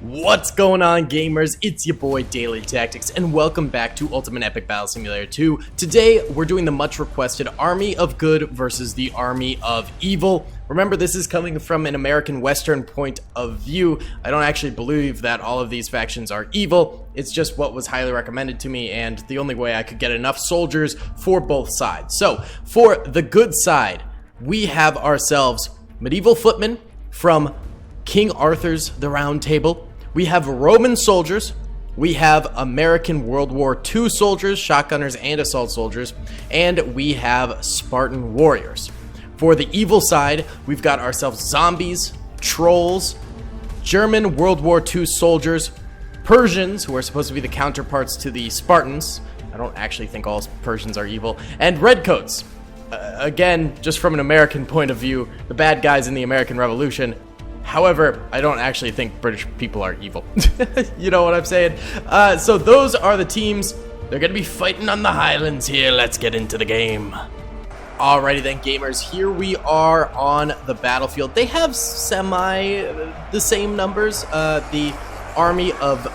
What's going on, gamers? It's your boy Daily Tactics, and welcome back to Ultimate Epic Battle Simulator 2. Today, we're doing the much requested Army of Good versus the Army of Evil. Remember, this is coming from an American Western point of view. I don't actually believe that all of these factions are evil. It's just what was highly recommended to me, and the only way I could get enough soldiers for both sides. So, for the good side, we have ourselves medieval footmen from King Arthur's The Round Table. We have Roman soldiers. We have American World War II soldiers, shotgunners, and assault soldiers. And we have Spartan warriors. For the evil side, we've got ourselves zombies, trolls, German World War II soldiers, Persians, who are supposed to be the counterparts to the Spartans. I don't actually think all Persians are evil. And redcoats. Again, just from an American point of view, the bad guys in the American Revolution. However, I don't actually think British people are evil. You know what I'm saying? So those are the teams. They're going to be fighting on the Highlands here. Let's get into the game. Alrighty then, gamers. Here we are on the battlefield. They have the same numbers. The Army of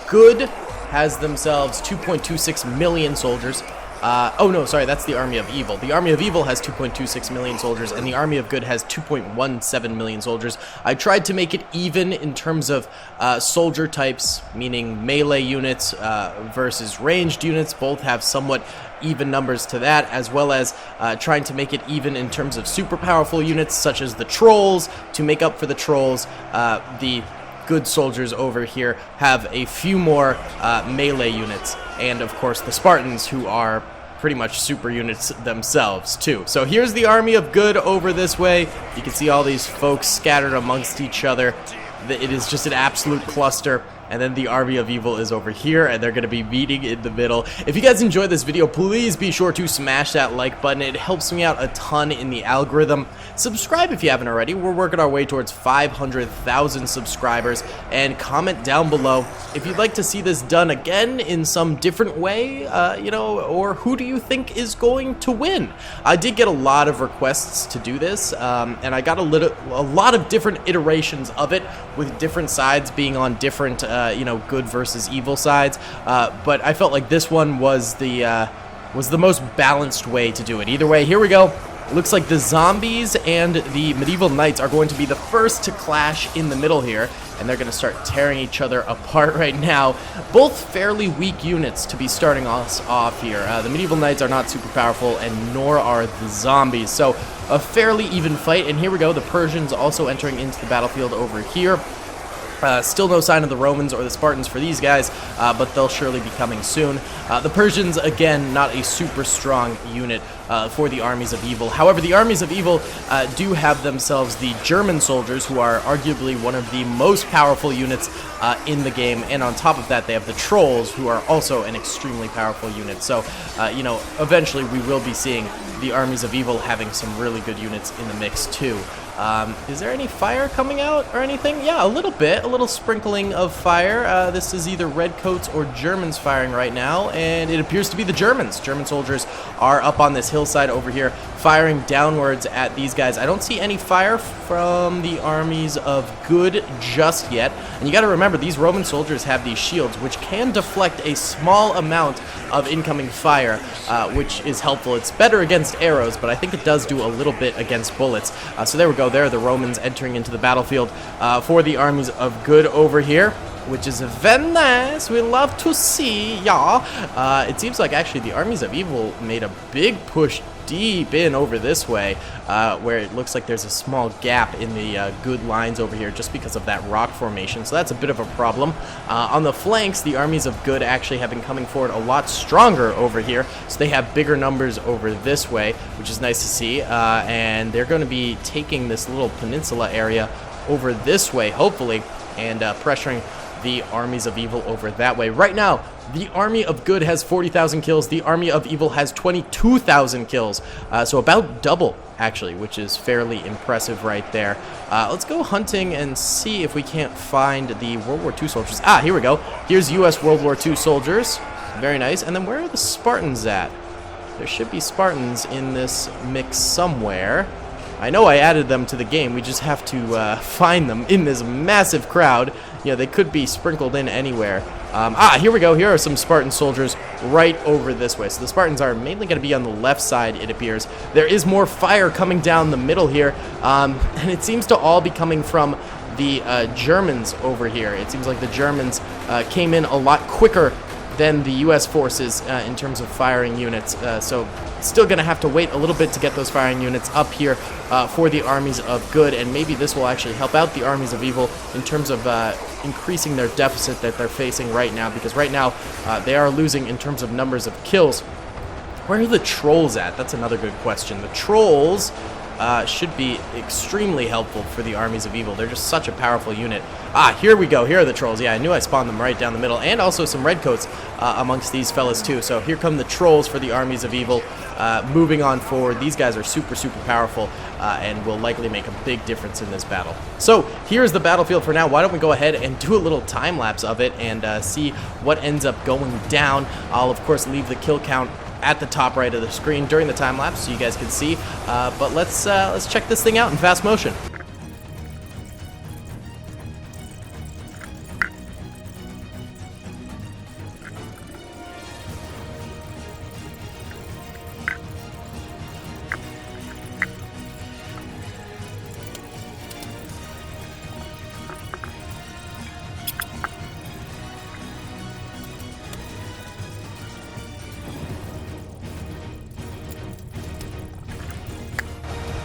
Good has themselves 2.26 million soldiers. Oh no, sorry, that's the Army of Evil. The Army of Evil has 2.26 million soldiers, and the Army of Good has 2.17 million soldiers. I tried to make it even in terms of soldier types, meaning melee units versus ranged units. Both have somewhat even numbers to that, as well as trying to make it even in terms of super powerful units, such as the trolls. To make up for the trolls, the good soldiers over here have a few more melee units, and of course the Spartans, who are pretty much super units themselves too. So here's the Army of Good over this way. You can see all these folks scattered amongst each other. It is just an absolute cluster. And then the Army of Evil is over here, and they're going to be meeting in the middle. If you guys enjoyed this video, please be sure to smash that like button. It helps me out a ton in the algorithm. Subscribe if you haven't already. We're working our way towards 500,000 subscribers. And comment down below if you'd like to see this done again in some different way, you know, or who do you think is going to win? I did get a lot of requests to do this, and I got a lot of different iterations of it, with different sides being on different you know, good versus evil sides, but I felt like this one was the most balanced way to do it. Either way, here we go. Looks like the zombies and the medieval knights are going to be the first to clash in the middle here, and they're going to start tearing each other apart right now. Both fairly weak units to be starting us off here. The medieval knights are not super powerful, and nor are the zombies, so a fairly even fight. And here we go, the Persians also entering into the battlefield over here. Still no sign of the Romans or the Spartans for these guys, but they'll surely be coming soon. The Persians, again, not a super strong unit for the Armies of Evil. However, the Armies of Evil do have themselves the German soldiers, who are arguably one of the most powerful units in the game. And on top of that, they have the Trolls, who are also an extremely powerful unit. So, you know, eventually we will be seeing the Armies of Evil having some really good units in the mix too. Is there any fire coming out or anything? Yeah, a little bit, a little sprinkling of fire. This is either redcoats or Germans firing right now, and it appears to be the Germans. German soldiers are up on this hillside over here, firing downwards at these guys. I don't see any fire from the Armies of Good just yet. And you got to remember, these Roman soldiers have these shields, which can deflect a small amount of incoming fire, which is helpful. It's better against arrows, but I think it does do a little bit against bullets. So there we go. There are the Romans entering into the battlefield for the Armies of Good over here, which is very nice. We love to see, y'all. It seems like actually the Armies of Evil made a big push deep in over this way, where it looks like there's a small gap in the good lines over here just because of that rock formation, so that's a bit of a problem. On the flanks, the Armies of Good actually have been coming forward a lot stronger over here, so they have bigger numbers over this way, which is nice to see, and they're going to be taking this little peninsula area over this way, hopefully, and pressuring the Armies of Evil over that way. Right now, the Army of Good has 40,000 kills. The Army of Evil has 22,000 kills. So about double, actually, which is fairly impressive right there. Let's go hunting and see if we can't find the World War II soldiers. Ah, here we go. Here's U.S. World War II soldiers. Very nice. And then where are the Spartans at? There should be Spartans in this mix somewhere. I know I added them to the game. We just have to find them in this massive crowd. you know, they could be sprinkled in anywhere. Here we go. Here are some Spartan soldiers right over this way. So the Spartans are mainly going to be on the left side, it appears. There is more fire coming down the middle here, and it seems to all be coming from the Germans over here. It seems like the Germans came in a lot quicker than the U.S. forces in terms of firing units. So still going to have to wait a little bit to get those firing units up here for the armies of good, and maybe this will actually help out the armies of evil in terms of increasing their deficit that they're facing right now, because right now they are losing in terms of numbers of kills. Where are the trolls at? That's another good question. The trolls should be extremely helpful for the armies of evil. They're just such a powerful unit. Here we go. Here are the trolls. Yeah, I knew I spawned them right down the middle, and also some redcoats amongst these fellas too. So here come the trolls for the armies of evil. Moving on forward, these guys are super powerful and will likely make a big difference in this battle. So here's the battlefield for now. Why don't we go ahead and do a little time lapse of it and see what ends up going down. I'll of course leave the kill count at the top right of the screen during the time lapse so you guys can see. But let's check this thing out in fast motion.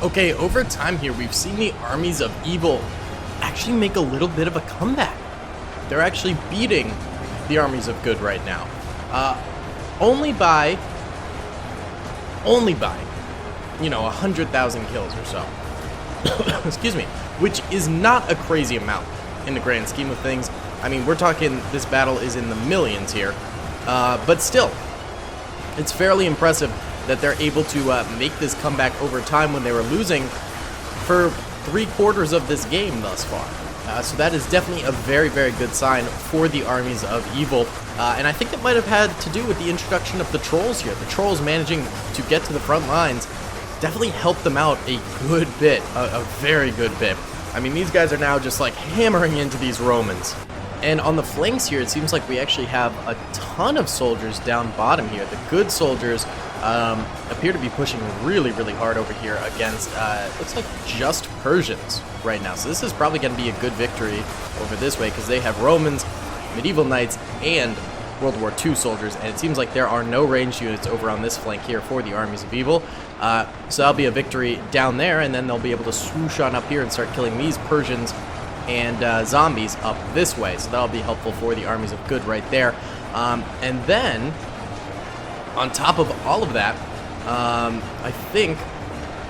Okay, over time here, we've seen the armies of evil actually make a little bit of a comeback. They're actually beating the armies of good right now. Only by, you know, 100,000 kills or so. Excuse me. Which is not a crazy amount in the grand scheme of things. I mean, we're talking, this battle is in the millions here. But still, it's fairly impressive that they're able to make this comeback over time when they were losing for 3/4 of this game thus far. So that is definitely a very good sign for the armies of evil. And I think it might have had to do with the introduction of the trolls here. The trolls managing to get to the front lines definitely helped them out a good bit, a very good bit. I mean, these guys are now just like hammering into these Romans. And on the flanks here, it seems like we actually have a ton of soldiers down bottom here. The good soldiers appear to be pushing really hard over here against, looks like just Persians right now. So this is probably going to be a good victory over this way, because they have Romans, medieval knights, and World War II soldiers. And it seems like there are no ranged units over on this flank here for the armies of evil. So that'll be a victory down there, and then they'll be able to swoosh on up here and start killing these Persians and zombies up this way. So that'll be helpful for the armies of good right there. And then, on top of all of that, I think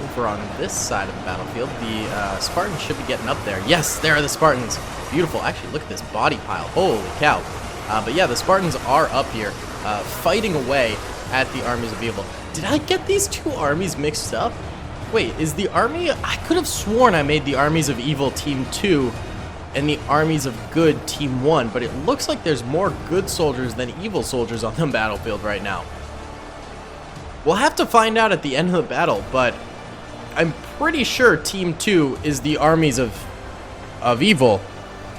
over on this side of the battlefield, the Spartans should be getting up there. Yes, there are the Spartans. Beautiful. Actually, look at this body pile. Holy cow. But yeah, the Spartans are up here fighting away at the armies of evil. Did I get these two armies mixed up? Wait, is the army... I could have sworn I made the armies of evil Team 2 and the armies of good Team 1, but it looks like there's more good soldiers than evil soldiers on the battlefield right now. We'll have to find out at the end of the battle, but I'm pretty sure Team 2 is the armies of evil,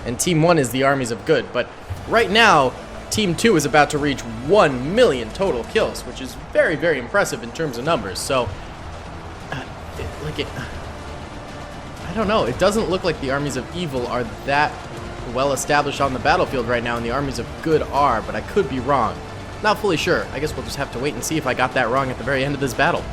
and Team 1 is the armies of good. But right now, Team 2 is about to reach 1 million total kills, which is very impressive in terms of numbers. So, I don't know. It doesn't look like the armies of evil are that well established on the battlefield right now, and the armies of good are, but I could be wrong. Not fully sure. I guess we'll just have to wait and see if I got that wrong at the very end of this battle.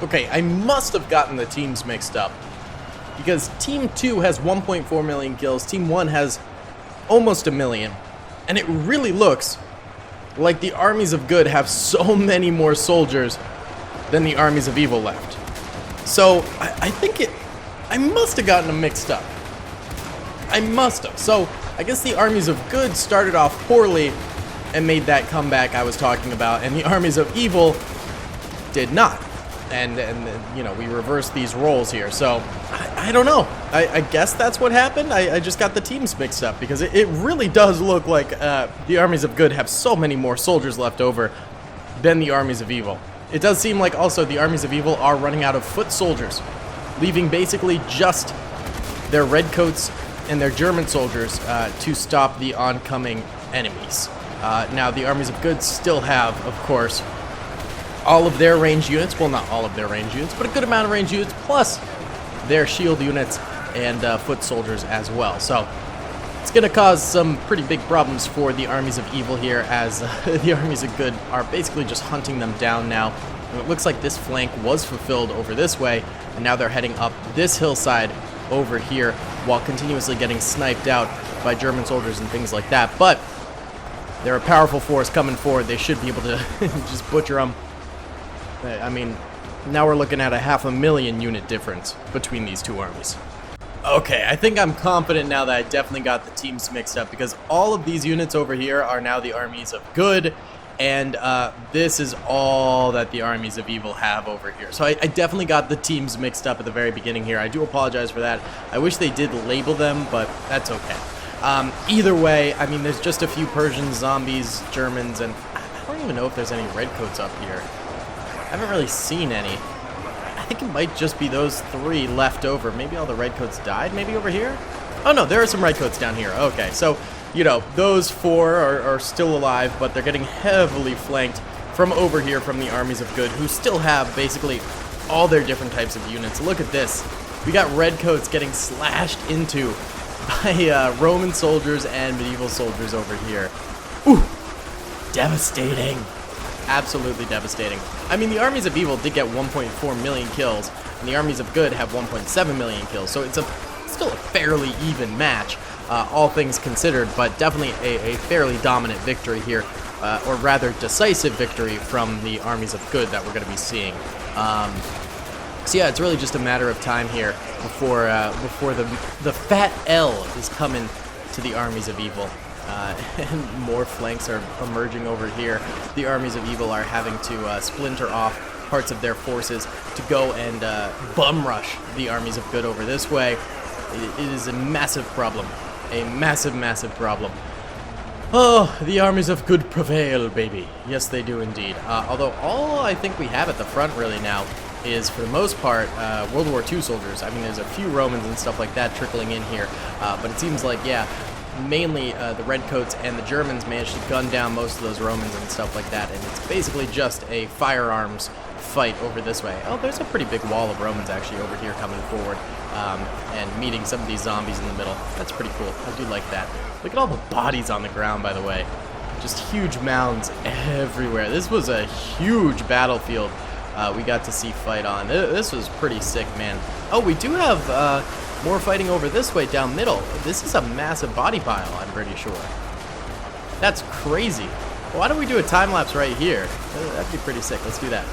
Okay, I must have gotten the teams mixed up, because Team 2 has 1.4 million kills, Team 1 has almost 1 million, and it really looks like the armies of good have so many more soldiers than the armies of evil left. So, I think I must have gotten them mixed up. I must have. So, I guess the armies of good started off poorly and made that comeback I was talking about, and the armies of evil did not. you know, we reverse these roles here. So I don't know. I guess that's what happened. I just got the teams mixed up because it really does look like the armies of good have so many more soldiers left over than the armies of evil. It does seem like also the armies of evil are running out of foot soldiers, leaving basically just their redcoats and their German soldiers to stop the oncoming enemies. Now the armies of good still have, of course, all of their ranged units. Well, not all of their ranged units, but a good amount of ranged units, plus their shield units and foot soldiers as well. So it's going to cause some pretty big problems for the armies of evil here, as the armies of good are basically just hunting them down now. And it looks like this flank was fulfilled over this way, and now they're heading up this hillside over here while continuously getting sniped out by German soldiers and things like that. But they're a powerful force coming forward. They should be able to just butcher them. I mean, now we're looking at a 500,000 unit difference between these two armies. Okay, I think I'm confident now that I definitely got the teams mixed up, because all of these units over here are now the armies of good, and this is all that the armies of evil have over here. So I definitely got the teams mixed up at the very beginning here. I do apologize for that. I wish they did label them, but that's okay. Either way, I mean, there's just a few Persians, zombies, Germans, and I don't even know if there's any redcoats up here. I haven't really seen any. I think it might just be those three left over. Maybe all the redcoats died, maybe over here? Oh no, there are some redcoats down here. Okay, so, you know, those four are still alive, but they're getting heavily flanked from over here from the armies of good, who still have basically all their different types of units. Look at this. We got redcoats getting slashed into by Roman soldiers and medieval soldiers over here. Ooh, devastating. Absolutely devastating. I mean, the armies of evil did get 1.4 million kills, and the armies of good have 1.7 million kills, so it's still a fairly even match, all things considered, but definitely a fairly dominant victory here, or rather decisive victory from the armies of good that we're going to be seeing. So yeah, it's really just a matter of time here before the fat L is coming to the armies of evil. And more flanks are emerging over here. The armies of evil are having to splinter off parts of their forces to go and bum rush the armies of good over this way. It is a massive problem. A massive, massive problem. Oh, the armies of good prevail, baby. Yes, they do indeed. Although all I think we have at the front really now is, for the most part, World War II soldiers. I mean, there's a few Romans and stuff like that trickling in here, but it seems like, yeah, mainly the redcoats and the Germans managed to gun down most of those Romans and stuff like that, and it's basically just a firearms fight over this way. Oh, there's a pretty big wall of Romans actually over here coming forward, and meeting some of these zombies in the middle. That's pretty cool. I do like that. Look at all the bodies on the ground, by the way. Just huge mounds everywhere. This was a huge battlefield we got to see fight on. This was pretty sick, man. Oh, we do have more fighting over this way down middle. This is a massive body pile, I'm pretty sure. That's crazy. Why don't we do a time lapse right here? That'd be pretty sick. Let's do that.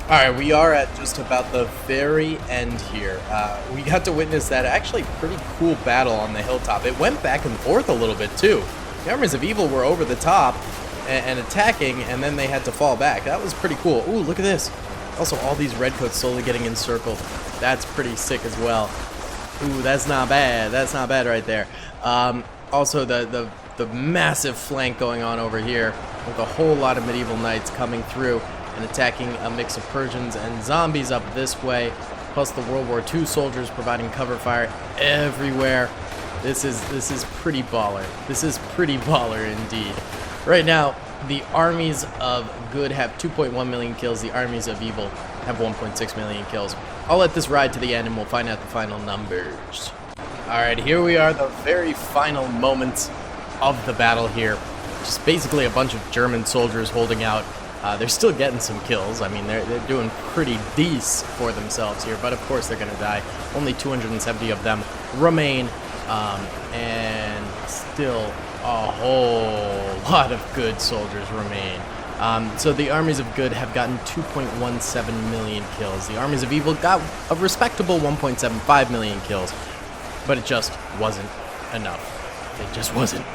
Alright, we are at just about the very end here. We got to witness that actually pretty cool battle on the hilltop. It went back and forth a little bit too. The armies of evil were over the top and attacking, and then they had to fall back. That was pretty cool. Ooh, look at this. Also, all these redcoats slowly getting encircled. That's pretty sick as well. Ooh, that's not bad. That's not bad right there. Also, the massive flank going on over here with a whole lot of medieval knights coming through and attacking a mix of Persians and zombies up this way, plus the World War II soldiers providing cover fire everywhere. This is pretty baller. This is pretty baller indeed. Right now, the armies of good have 2.1 million kills. The armies of evil have 1.6 million kills. I'll let this ride to the end and we'll find out the final numbers. Alright, here we are, the very final moments of the battle here. Just basically a bunch of German soldiers holding out. They're still getting some kills. I mean, they're doing pretty decent for themselves here, but of course they're going to die. Only 270 of them remain, and still a whole lot of good soldiers remain. So the armies of good have gotten 2.17 million kills. The armies of evil got a respectable 1.75 million kills, but it just wasn't enough. It just wasn't.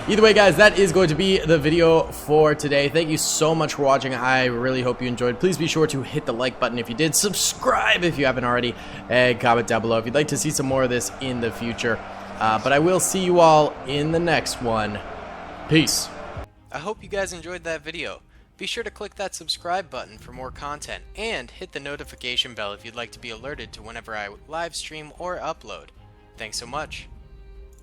Either way, guys, that is going to be the video for today. Thank you so much for watching. I really hope you enjoyed. Please be sure to hit the like button if you did, subscribe if you haven't already, and comment down below if you'd like to see some more of this in the future. But I will see you all in the next one. Peace. I hope you guys enjoyed that video. Be sure to click that subscribe button for more content, and hit the notification bell if you'd like to be alerted to whenever I live stream or upload. Thanks so much.